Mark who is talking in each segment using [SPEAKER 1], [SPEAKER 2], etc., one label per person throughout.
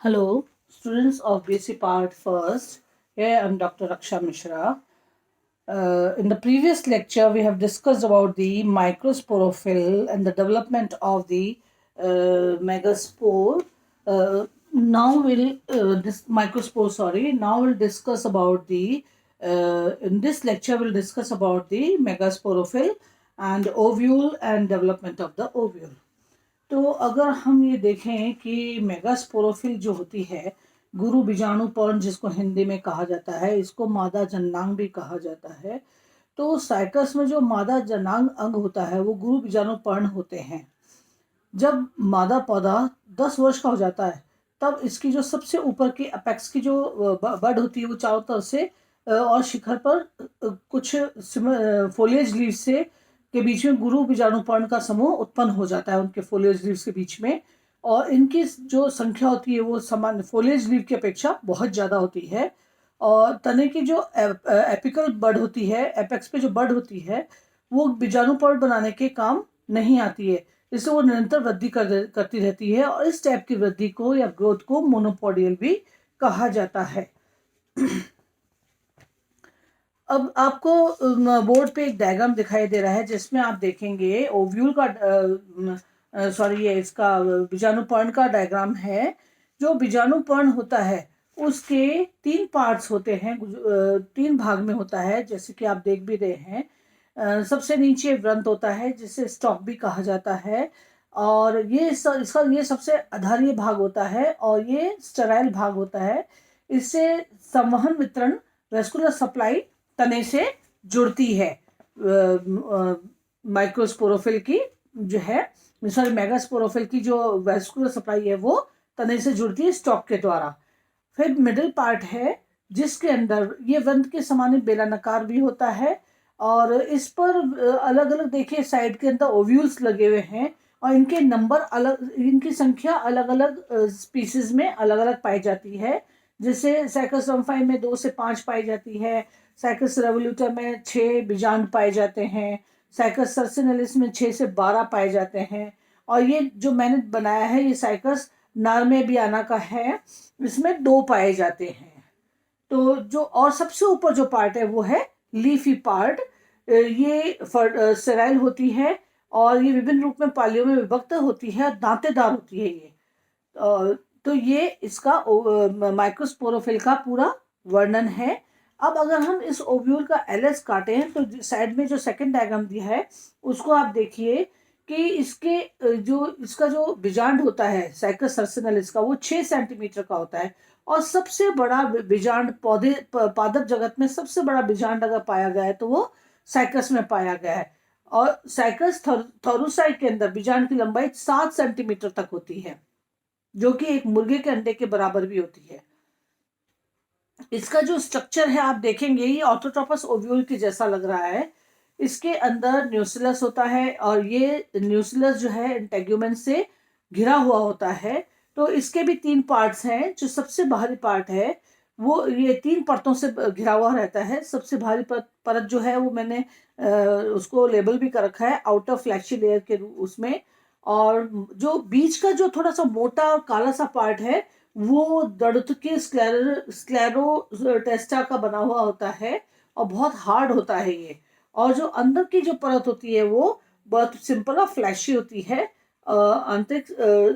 [SPEAKER 1] Hello, students of BSc Part First. Here I am Dr. Raksha Mishra. In the previous lecture, we have discussed about the microsporophyll and the development of the megaspore. Now we'll this microspore. Sorry. Now we'll discuss about the. In this lecture, we'll discuss about the megasporophyll and ovule and development of the ovule. तो अगर हम ये देखें कि megasporophyll जो होती है गुरु बीजाणु पर्ण जिसको हिंदी में कहा जाता है, इसको मादा जननांग भी कहा जाता है। तो साइकस में जो मादा जननांग अंग होता है वो गुरु बीजाणु पर्ण होते हैं। जब मादा पौधा 10 वर्ष का हो जाता है तब इसकी जो सबसे ऊपर की अपेक्स की जो बड होती है वो चारों तरफ से और शिखर पर कुछ फोलिएज लीव से के बीच में गुरु बीजाणुपर्ण का समूह उत्पन्न हो जाता है उनके फोलिएज लीव्स के बीच में। और इनकी जो संख्या होती है वो सामान्य फोलिएज लीव की अपेक्षा बहुत ज़्यादा होती है। और तने की जो एपिकल बड होती है, एपेक्स पे जो बड होती है, वो बीजाणुपर्ण बनाने के काम नहीं आती है, इससे वो निरंतर वृद्धि करती रहती है। और इस टाइप की वृद्धि को या ग्रोथ को मोनोपोडियल भी कहा जाता है। अब आपको बोर्ड पे एक डायग्राम दिखाई दे रहा है जिसमें आप देखेंगे ओव्यूल का सॉरी ये इसका बीजाणुपर्ण का डायग्राम है। जो बीजाणुपर्ण होता है उसके 3 पार्ट्स होते हैं, 3 भाग में होता है, जैसे कि आप देख भी रहे हैं। सबसे नीचे व्रंत होता है जिसे स्टॉक भी कहा जाता है, और इसका ये सबसे आधारीय भाग होता है और ये स्टेराइल भाग होता है। इससे संवहन वितरण वेस्कुलर सप्लाई तने से जुड़ती है। माइक्रोस्पोरोफिल की जो है सॉरी मेगास्पोरोफिल की जो वेस्कुलर सप्लाई है वो तने से जुड़ती है स्टॉक के द्वारा। फिर मिडिल पार्ट है जिसके अंदर ये वृंत के समान बेलनाकार भी होता है, और इस पर अलग अलग देखिए साइड के अंदर ओव्यूल्स लगे हुए हैं, और इनके नंबर अलग, इनकी संख्या अलग अलग स्पीसीज में अलग अलग पाई जाती है। जैसे साइकस रम्फाई में 2 से 5 पाई जाती है, साइकस रेवोल्यूटा में 6 बीजांड पाए जाते हैं, साइकस सर्सिनेलिस में 6 से 12 पाए जाते हैं। और ये जो मैंने बनाया है ये साइकस नार्मेबियाना का है, इसमें 2 पाए जाते हैं। तो जो और सबसे ऊपर जो पार्ट है वो है लीफी पार्ट। ये सेराइल होती है और ये विभिन्न रूप में पालियों में विभक्त होती है, दांतेदार होती है ये। तो ये इसका माइक्रोस्पोरोफिल का पूरा वर्णन है। अब अगर हम इस ओव्यूल का एलएस काटें तो साइड में जो सेकंड डायग्राम दिया है उसको आप देखिए कि इसका जो बीजांड होता है साइकस सर्सिनेलिस का वो 6 सेंटीमीटर का होता है। और सबसे बड़ा बीजांड पादप जगत में सबसे बड़ा बीजांड अगर पाया गया है तो वो साइकस में पाया गया है। और साइकस थोरुसाइट के अंदर बीजांड की लंबाई 7 सेंटीमीटर तक होती है, जो कि एक मुर्गे के अंडे के बराबर भी होती है। इसका जो स्ट्रक्चर है आप देखेंगे ये ऑर्थोट्रोपस ओव्यूल के जैसा लग रहा है। इसके अंदर न्यूसिलस होता है और ये न्यूसिलस जो है इंटेग्यूमेन से घिरा हुआ होता है। तो इसके भी 3 पार्ट्स हैं। जो सबसे बाहरी पार्ट है वो ये 3 परतों से घिरा हुआ रहता है। सबसे बाहरी परत जो है वो मैंने उसको लेबल भी कर रखा है आउटर फ्लैशी लेयर के उसमें। और जो बीच का जो थोड़ा सा मोटा और काला सा पार्ट है वो दर्द के स्क्लेरोटेस्टा का बना हुआ होता है और बहुत हार्ड होता है ये। और जो अंदर की जो परत होती है वो बहुत सिंपल और फ्लैशी होती है, आंतरिक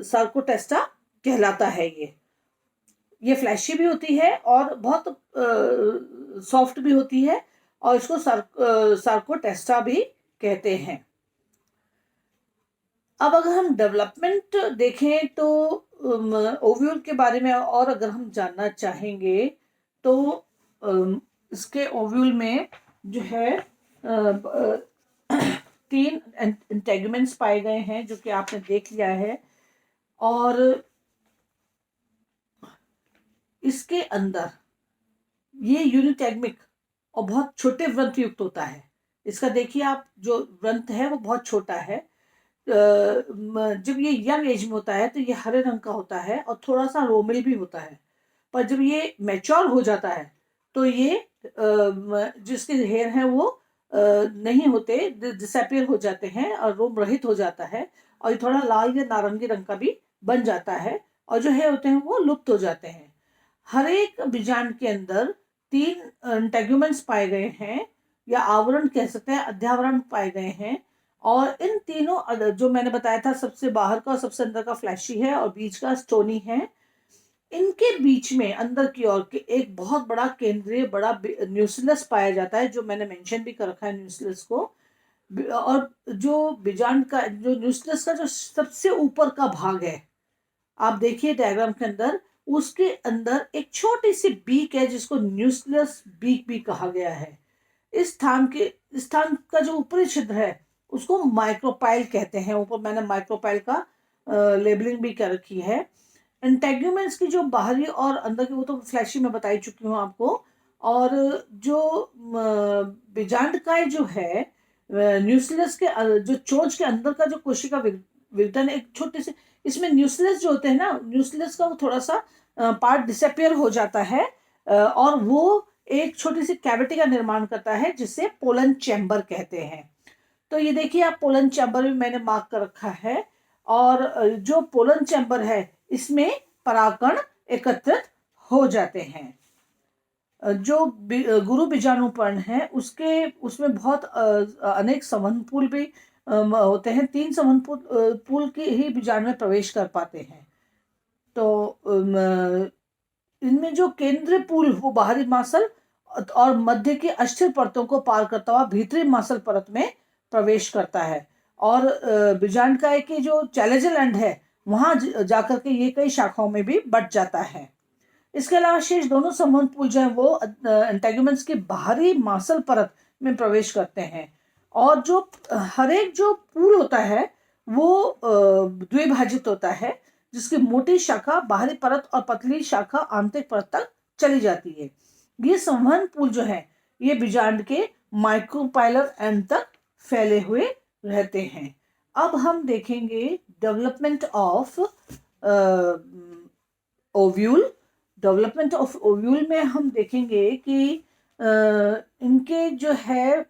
[SPEAKER 1] सार्कोटेस्टा कहलाता है ये फ्लैशी भी होती है और बहुत सॉफ्ट भी होती है, और इसको सार्कोटेस्टा भी कहते हैं। अब अगर हम डेवलपमेंट देखें तो ओव्यूल के बारे में और अगर हम जानना चाहेंगे तो इसके ओव्यूल में जो है 3 इंटेगुमेंट्स पाए गए हैं जो कि आपने देख लिया है। और इसके अंदर ये यूनिटेगमिक और बहुत छोटे व्रंत युक्त होता है। इसका देखिए आप जो व्रंत है वो बहुत छोटा है। जब ये यंग एज में होता है तो ये हरे रंग का होता है और थोड़ा सा रोमिल भी होता है। पर जब ये मैच्योर हो जाता है तो ये जिसके हेयर हैं वो नहीं होते, डिसअपियर हो जाते हैं और रोम रहित हो जाता है, और ये थोड़ा लाल या नारंगी रंग का भी बन जाता है। और जो है होते हैं वो लुप्त हो जाते हैं। हर एक बीजांड के अंदर 3 इंटेग्यूमेंट्स पाए गए हैं, या आवरण कह सकते हैं, अध्यावरण पाए गए हैं। और इन तीनों जो मैंने बताया था, सबसे बाहर का और सबसे अंदर का फ्लैशी है और बीच का स्टोनी है। इनके बीच में अंदर की ओर के एक बहुत बड़ा केंद्रीय बड़ा न्यूक्लियस पाया जाता है, जो मैंने मेंशन भी कर रखा है न्यूक्लियस को। और जो बीजांड का जो न्यूक्लियस का जो सबसे ऊपर का भाग है, आप देखिए डायग्राम के अंदर, उसके अंदर एक छोटी सी बीक है जिसको न्यूक्लियस बीक भी कहा गया है। इस स्थान का जो ऊपरी छिद्र है उसको माइक्रोपाइल कहते हैं। ऊपर मैंने माइक्रोपाइल का लेबलिंग भी कर रखी है। इंटेग्यूमेंट्स की जो बाहरी और अंदर की, वो तो फ्लैशी में बताई चुकी हूँ आपको। और जो बीजांडकाय जो है, न्यूक्लियस के जो चोंच के अंदर का जो कोशिका विघटन, एक छोटे से इसमें न्यूक्लियस जो होते हैं ना, न्यूक्लियस का वो थोड़ा सा पार्ट डिसअपियर हो जाता है, और वो एक छोटी सी कैविटी का निर्माण करता है जिसे पोलन चैम्बर कहते हैं। तो ये देखिए आप, पोलन चैम्बर भी मैंने मार्क कर रखा है। और जो पोलन चैम्बर है इसमें परागकण एकत्रित हो जाते हैं। जो गुरु बीजाणुपर्ण है उसमें बहुत अनेक संवहनपूल भी होते हैं। 3 संवहनपूल के ही बीजाणु में प्रवेश कर पाते हैं। तो इनमें जो केंद्रीय पूल वो बाहरी मासल और मध्य की अस्थिर परतों को पार करता हुआ भीतरी मासल परत में प्रवेश करता है। और बीजांडकाय की जो चैलेंजल एंड है वहां जाकर के ये कई शाखाओं में भी बट जाता है। इसके अलावा शेष दोनों संवहन पूल जो है वो इंटेग्यूमेंट्स की बाहरी मासल परत में प्रवेश करते हैं। और जो हर एक जो पूल होता है वो द्विभाजित होता है, जिसकी मोटी शाखा बाहरी परत और पतली शाखा आंतरिक परत तक चली जाती है। ये संवहन पूल जो है ये बीजांड के माइक्रोपाइलर एंड तक फैले हुए रहते हैं। अब हम देखेंगे development of ovule. Development of ovule में हम देखेंगे कि इनके जो है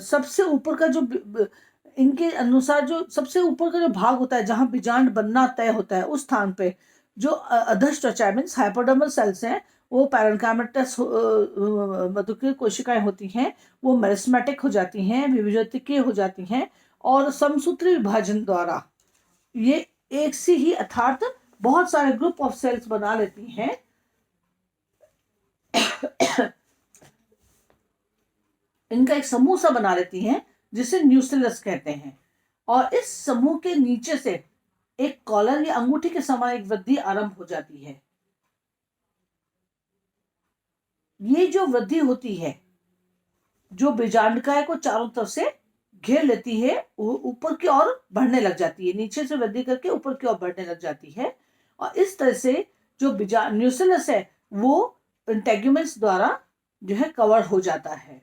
[SPEAKER 1] सबसे ऊपर का जो इनके अनुसार जो सबसे ऊपर का जो भाग होता है जहां बीजांड बनना तय होता है, उस स्थान पे जो अधश त्वचा मीन्स हाइपोडर्मल सेल्स हैं, वो पैरेन्काइमटस मधुकीय कोशिकाएं होती हैं, वो मेरिस्मेटिक हो जाती हैं, विभाजकीय हो जाती हैं, और समसूत्री विभाजन द्वारा ये एक सी ही अर्थात बहुत सारे ग्रुप ऑफ सेल्स बना लेती हैं। इनका एक समूह सा बना लेती हैं जिसे न्यूक्लियस कहते हैं। और इस समूह के नीचे से एक कॉलर या अंगूठी के समान एक वृद्धि आरंभ हो जाती है। ये जो वृद्धि होती है जो बीजांडकाय को चारों तरफ से घेर लेती है, ऊपर की ओर बढ़ने लग जाती है, नीचे से वृद्धि करके ऊपर की ओर बढ़ने लग जाती है। और इस तरह से जो न्यूक्लियस है वो इंटेग्यूमेंट्स द्वारा जो है कवर हो जाता है।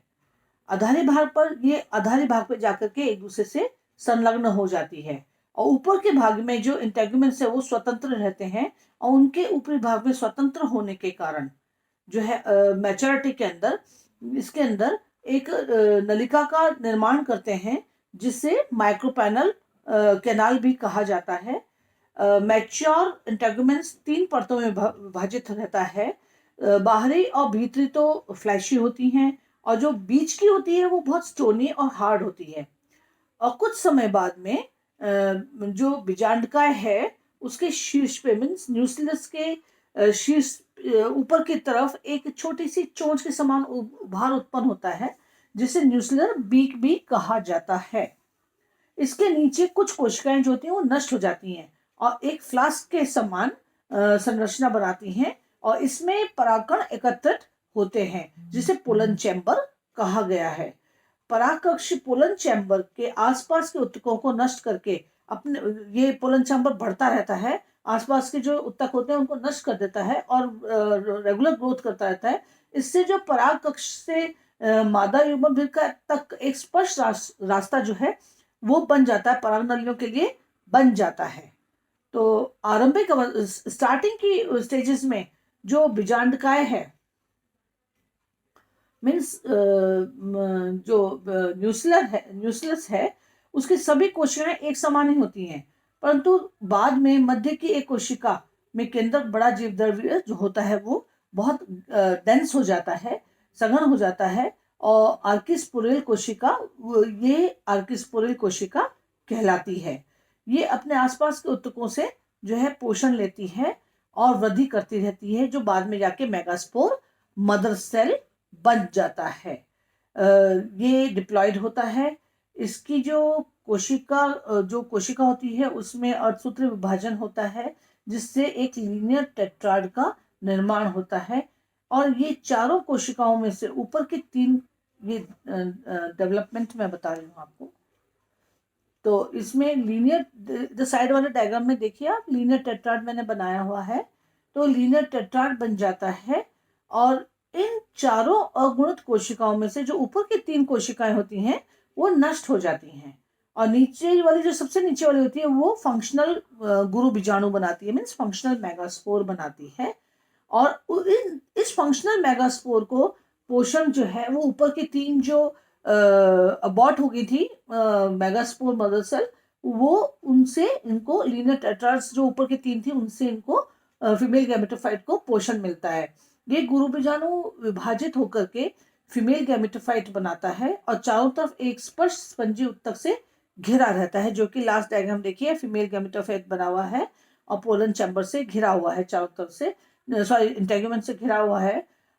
[SPEAKER 1] आधारी भाग पर ये आधारी भाग पर जाकर के एक दूसरे से संलग्न हो जाती है। और ऊपर के भाग में जो इंटेग्यूमेंट्स है वो स्वतंत्र रहते हैं, और उनके ऊपरी भाग में स्वतंत्र होने के कारण जो है मैच्योरिटी के अंदर इसके अंदर एक नलिका का निर्माण करते हैं जिसे माइक्रोपैनल कैनाल भी कहा जाता है। मैच्योर इंटेग्यूमेंट्स 3 परतों में विभाजित रहता है। बाहरी और भीतरी तो फ्लैशी होती हैं, और जो बीच की होती है वो बहुत स्टोनी और हार्ड होती है। और कुछ समय बाद में जो बीजांडकाय है उसके शीर्ष पे मीन्स न्यूक्लियस के शीर्ष ऊपर की तरफ एक छोटी सी चोंच के समान उभार उत्पन्न होता है जिसे न्यूक्लियर बीक भी कहा जाता है। इसके नीचे कुछ कोशिकाएं जो होती हैं वो नष्ट हो जाती हैं और एक फ्लास्क के समान संरचना बनाती हैं, और इसमें परागकण एकत्रित होते हैं जिसे पोलन चैम्बर कहा गया है। परागकक्षी पोलन चैम्बर के आसपास के ऊतकों को नष्ट करके अपने ये पोलन चैम्बर बढ़ता रहता है, आसपास के जो ऊतक होते हैं उनको नष्ट कर देता है और रेगुलर ग्रोथ करता रहता है। इससे जो परागकक्ष से मादा युग्म तक एक स्पष्ट रास्ता जो है वो बन जाता है, पराग नलियों के लिए बन जाता है। तो आरंभिक स्टार्टिंग की स्टेजेस में जो बीजांडकाय है मीन्स जो न्यूक्लियस है उसकी सभी कोशिकाएं एक समान ही होती हैं, परंतु बाद में मध्य की एक कोशिका में केंद्रक बड़ा जीवद्रव्य जो होता है वो बहुत डेंस हो जाता है, सघन हो जाता है, और आर्किस्पोरेल कोशिका, ये आर्किस्पोरेल कोशिका कहलाती है। ये अपने आसपास के ऊतकों से जो है पोषण लेती है और वृद्धि करती रहती है, जो बाद में जाके मेगास्पोर मदर सेल बन जाता है। ये डिप्लॉयड होता है। इसकी जो कोशिका होती है उसमें अर्धसूत्री विभाजन होता है, जिससे एक लीनियर टेट्राड का निर्माण होता है। और ये चारों कोशिकाओं में से ऊपर के 3, ये डेवलपमेंट मैं बता रही हूँ आपको। तो इसमें लीनियर, जो साइड वाले डायग्राम में देखिए आप, लीनियर टेट्राड मैंने बनाया हुआ है। तो लीनियर टेट्राड बन जाता है, और इन चारों अगुणित कोशिकाओं में से जो ऊपर की 3 कोशिकाएं होती हैं वो नष्ट हो जाती हैं, और नीचे वाली, जो सबसे नीचे वाली होती है, वो फंक्शनल गुरु बीजाणु बनाती है, मीन्स फंक्शनल मेगास्पोर बनाती है। और इस फंक्शनल मेगास्पोर को पोषण जो है वो ऊपर की 3 जो अबॉर्ट हो गई थी मेगास्पोर मदर सेल, वो उनसे इनको लीनियर टेट्राड्स जो ऊपर की 3 थी उनसे इनको फीमेल गैमेटोफाइट को पोषण मिलता है। ये गुरु बीजाणु विभाजित होकर के फीमेल गैमेटोफाइट बनाता है, और चारों तरफ एक स्पष्ट स्पंजी उत्तक से घिरा रहता है, जो कि लास्ट डायग्राम देखिए, फीमेल गैमेटोफाइट बना हुआ है और पोलन चैम्बर से घिरा हुआ है, चारों तरफ से, सॉरी, इंटेगुमेंट से घिरा हुआ है।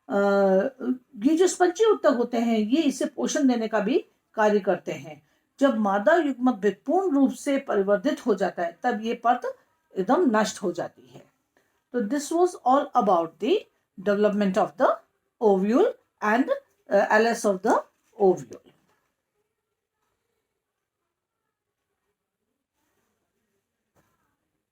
[SPEAKER 1] ये जो स्पंजी उत्तक होते हैं ये इसे पोषण देने का भी कार्य करते हैं। जब मादा युग्मक पूर्ण रूप से परिवर्धित हो जाता है तब ये परत एकदम नष्ट हो जाती है। तो this was all about the development of the ovule and LS of the ovule.